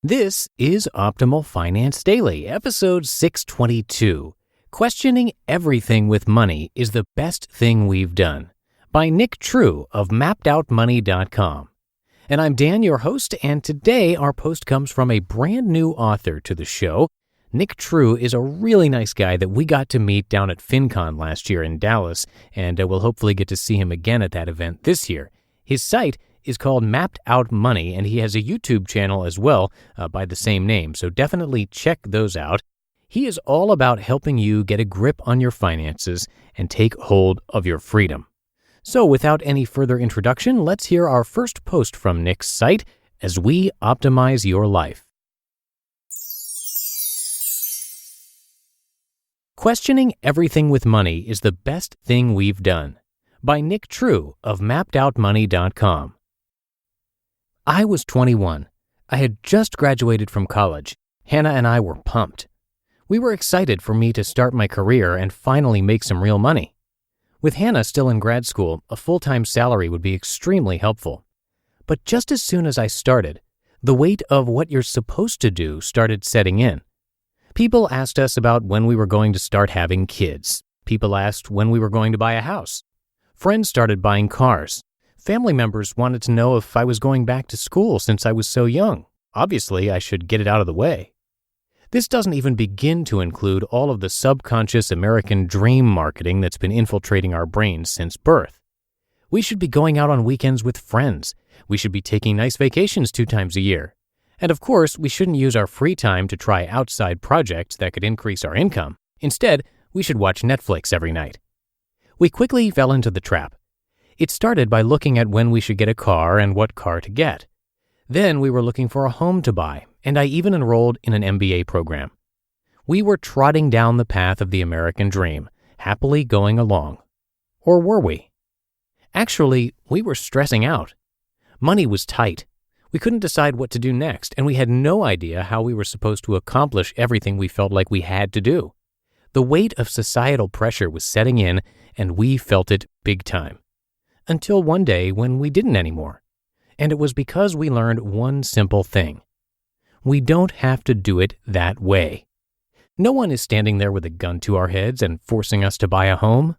This is Optimal Finance Daily, episode 622. Questioning Everything with Money is the Best Thing We've Done, by Nick True of mapped-out-money.com. And I'm Dan, your host, and today our post comes from a brand new author to the show. Nick True is a really nice guy that we got to meet down at FinCon last year in Dallas, and we'll hopefully get to see him again at that event this year. His site is called Mapped Out Money, and he has a YouTube channel as well by the same name, so definitely check those out. He is all about helping you get a grip on your finances and take hold of your freedom. So without any further introduction, let's hear our first post from Nick's site as we optimize your life. Questioning Everything with Money is the Best Thing We've Done, by Nick True of mapped-out-money.com. I was 21. I had just graduated from college. Hannah and I were pumped. We were excited for me to start my career and finally make some real money. With Hannah still in grad school, a full-time salary would be extremely helpful. But just as soon as I started, the weight of what you're supposed to do started setting in. People asked us about when we were going to start having kids. People asked when we were going to buy a house. Friends started buying cars. Family members wanted to know if I was going back to school since I was so young. Obviously, I should get it out of the way. This doesn't even begin to include all of the subconscious American dream marketing that's been infiltrating our brains since birth. We should be going out on weekends with friends. We should be taking nice vacations 2 times a year. And of course, we shouldn't use our free time to try outside projects that could increase our income. Instead, we should watch Netflix every night. We quickly fell into the trap. It started by looking at when we should get a car and what car to get. Then we were looking for a home to buy, and I even enrolled in an MBA program. We were trotting down the path of the American dream, happily going along. Or were we? Actually, we were stressing out. Money was tight. We couldn't decide what to do next, and we had no idea how we were supposed to accomplish everything we felt like we had to do. The weight of societal pressure was setting in, and we felt it big time. Until one day when we didn't anymore. And it was because we learned one simple thing. We don't have to do it that way. No one is standing there with a gun to our heads and forcing us to buy a home.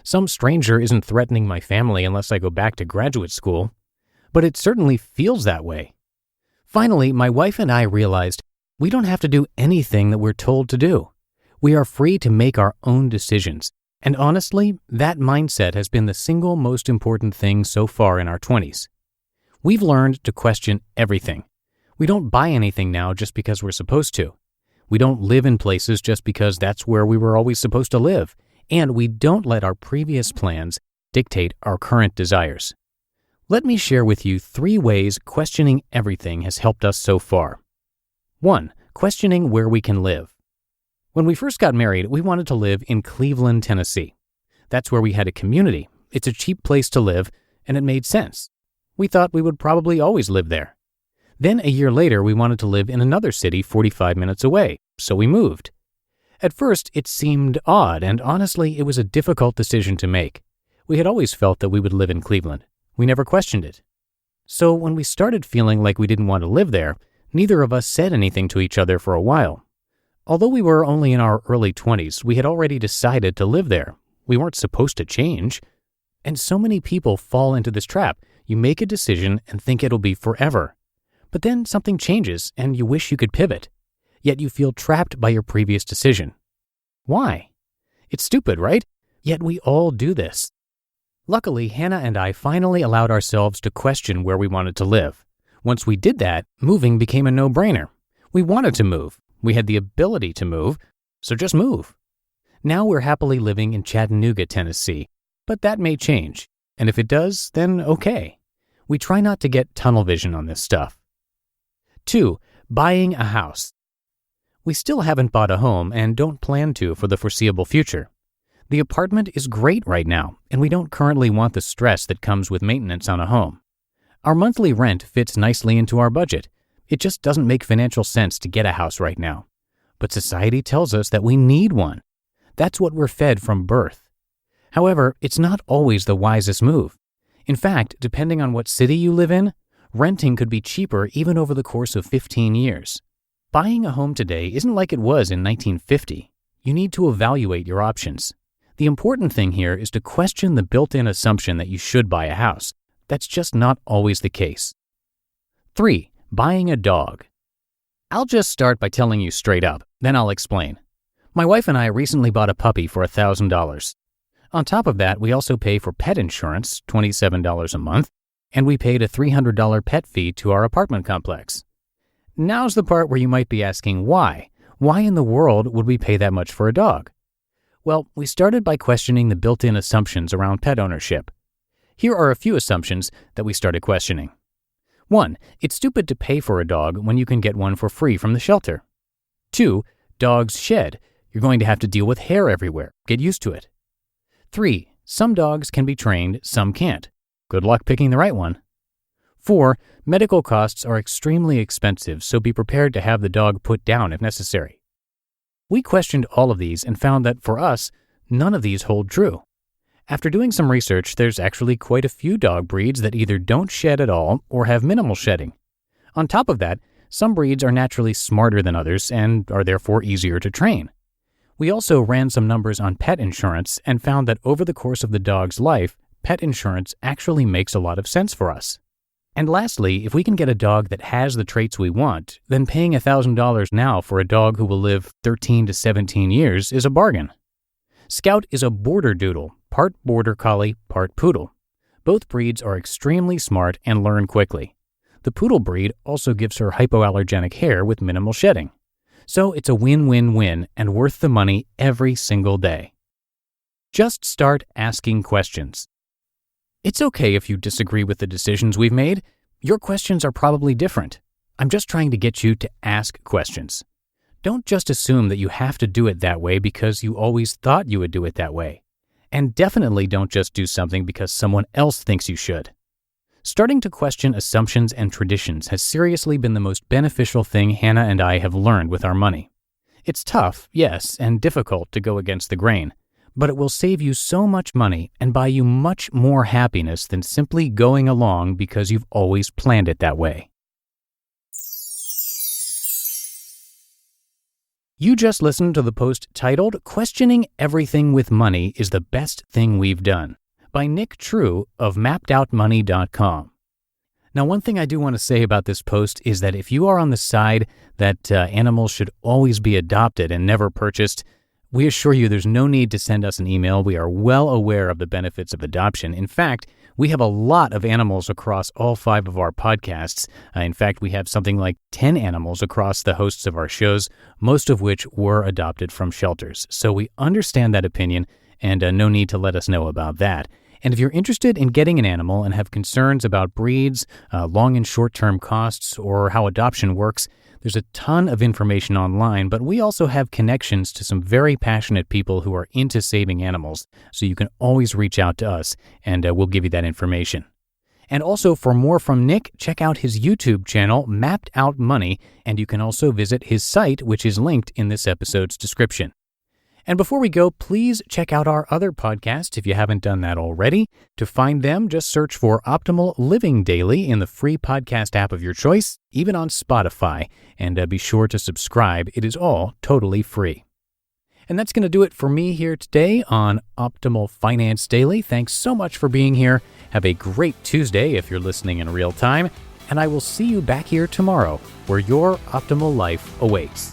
Some stranger isn't threatening my family unless I go back to graduate school. But it certainly feels that way. Finally, my wife and I realized we don't have to do anything that we're told to do. We are free to make our own decisions. And honestly, that mindset has been the single most important thing so far in our 20s. We've learned to question everything. We don't buy anything now just because we're supposed to. We don't live in places just because that's where we were always supposed to live. And we don't let our previous plans dictate our current desires. Let me share with you 3 ways questioning everything has helped us so far. 1. Questioning where we can live. When we first got married, we wanted to live in Cleveland, Tennessee. That's where we had a community. It's a cheap place to live, and it made sense. We thought we would probably always live there. Then a year later, we wanted to live in another city 45 minutes away, so we moved. At first, it seemed odd, and honestly, it was a difficult decision to make. We had always felt that we would live in Cleveland. We never questioned it. So when we started feeling like we didn't want to live there, neither of us said anything to each other for a while. Although we were only in our early 20s, we had already decided to live there. We weren't supposed to change. And so many people fall into this trap. You make a decision and think it'll be forever. But then something changes and you wish you could pivot. Yet you feel trapped by your previous decision. Why? It's stupid, right? Yet we all do this. Luckily, Hannah and I finally allowed ourselves to question where we wanted to live. Once we did that, moving became a no-brainer. We wanted to move. We had the ability to move, so just move. Now we're happily living in Chattanooga, Tennessee, but that may change. And if it does, then okay. We try not to get tunnel vision on this stuff. 2. Buying a house. We still haven't bought a home and don't plan to for the foreseeable future. The apartment is great right now, and we don't currently want the stress that comes with maintenance on a home. Our monthly rent fits nicely into our budget. It just doesn't make financial sense to get a house right now. But society tells us that we need one. That's what we're fed from birth. However, it's not always the wisest move. In fact, depending on what city you live in, renting could be cheaper even over the course of 15 years. Buying a home today isn't like it was in 1950. You need to evaluate your options. The important thing here is to question the built-in assumption that you should buy a house. That's just not always the case. 3. Buying a dog. I'll just start by telling you straight up, then I'll explain. My wife and I recently bought a puppy for $1,000. On top of that, we also pay for pet insurance, $27 a month, and we paid a $300 pet fee to our apartment complex. Now's the part where you might be asking why. Why in the world would we pay that much for a dog? Well, we started by questioning the built-in assumptions around pet ownership. Here are a few assumptions that we started questioning. 1. It's stupid to pay for a dog when you can get one for free from the shelter. 2. Dogs shed. You're going to have to deal with hair everywhere. Get used to it. 3. Some dogs can be trained, some can't. Good luck picking the right one. 4. Medical costs are extremely expensive, so be prepared to have the dog put down if necessary. We questioned all of these and found that for us, none of these hold true. After doing some research, there's actually quite a few dog breeds that either don't shed at all or have minimal shedding. On top of that, some breeds are naturally smarter than others and are therefore easier to train. We also ran some numbers on pet insurance and found that over the course of the dog's life, pet insurance actually makes a lot of sense for us. And lastly, if we can get a dog that has the traits we want, then paying $1,000 now for a dog who will live 13 to 17 years is a bargain. Scout is a border doodle, part border collie, part poodle. Both breeds are extremely smart and learn quickly. The poodle breed also gives her hypoallergenic hair with minimal shedding. So it's a win-win-win and worth the money every single day. Just start asking questions. It's okay if you disagree with the decisions we've made. Your questions are probably different. I'm just trying to get you to ask questions. Don't just assume that you have to do it that way because you always thought you would do it that way. And definitely don't just do something because someone else thinks you should. Starting to question assumptions and traditions has seriously been the most beneficial thing Hannah and I have learned with our money. It's tough, yes, and difficult to go against the grain, but it will save you so much money and buy you much more happiness than simply going along because you've always planned it that way. You just listened to the post titled "Questioning Everything with Money is the Best Thing We've Done" by Nick True of mediocrity.com. Now, one thing I do want to say about this post is that if you are on the side that animals should always be adopted and never purchased, we assure you there's no need to send us an email. We are well aware of the benefits of adoption. In fact, we have a lot of animals across all 5 of our podcasts. In fact, we have something like 10 animals across the hosts of our shows, most of which were adopted from shelters. So we understand that opinion, and no need to let us know about that. And if you're interested in getting an animal and have concerns about breeds, long and short-term costs, or how adoption works, there's a ton of information online, but we also have connections to some very passionate people who are into saving animals, so you can always reach out to us, and we'll give you that information. And also, for more from Nick, check out his YouTube channel, Mapped Out Money, and you can also visit his site, which is linked in this episode's description. And before we go, please check out our other podcasts if you haven't done that already. To find them, just search for Optimal Living Daily in the free podcast app of your choice, even on Spotify. And be sure to subscribe. It is all totally free. And that's going to do it for me here today on Optimal Finance Daily. Thanks so much for being here. Have a great Tuesday if you're listening in real time. And I will see you back here tomorrow, where your optimal life awaits.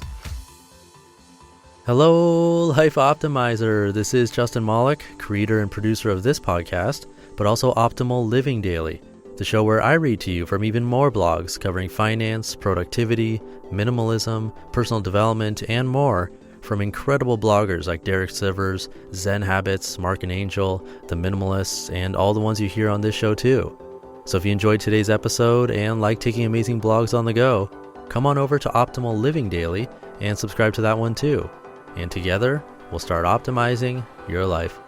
Hello, Life Optimizer. This is Justin Malik, creator and producer of this podcast, but also Optimal Living Daily, the show where I read to you from even more blogs covering finance, productivity, minimalism, personal development, and more from incredible bloggers like Derek Sivers, Zen Habits, Mark and Angel, The Minimalists, and all the ones you hear on this show too. So if you enjoyed today's episode and like taking amazing blogs on the go, come on over to Optimal Living Daily and subscribe to that one too. And together, we'll start optimizing your life.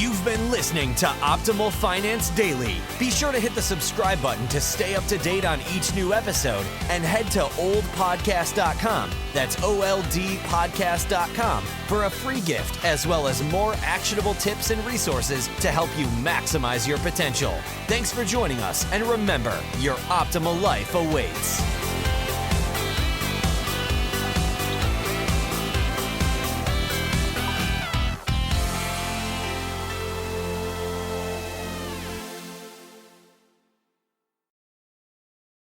You've been listening to Optimal Finance Daily. Be sure to hit the subscribe button to stay up to date on each new episode and head to oldpodcast.com. That's OLDpodcast.com for a free gift as well as more actionable tips and resources to help you maximize your potential. Thanks for joining us, and remember, your optimal life awaits.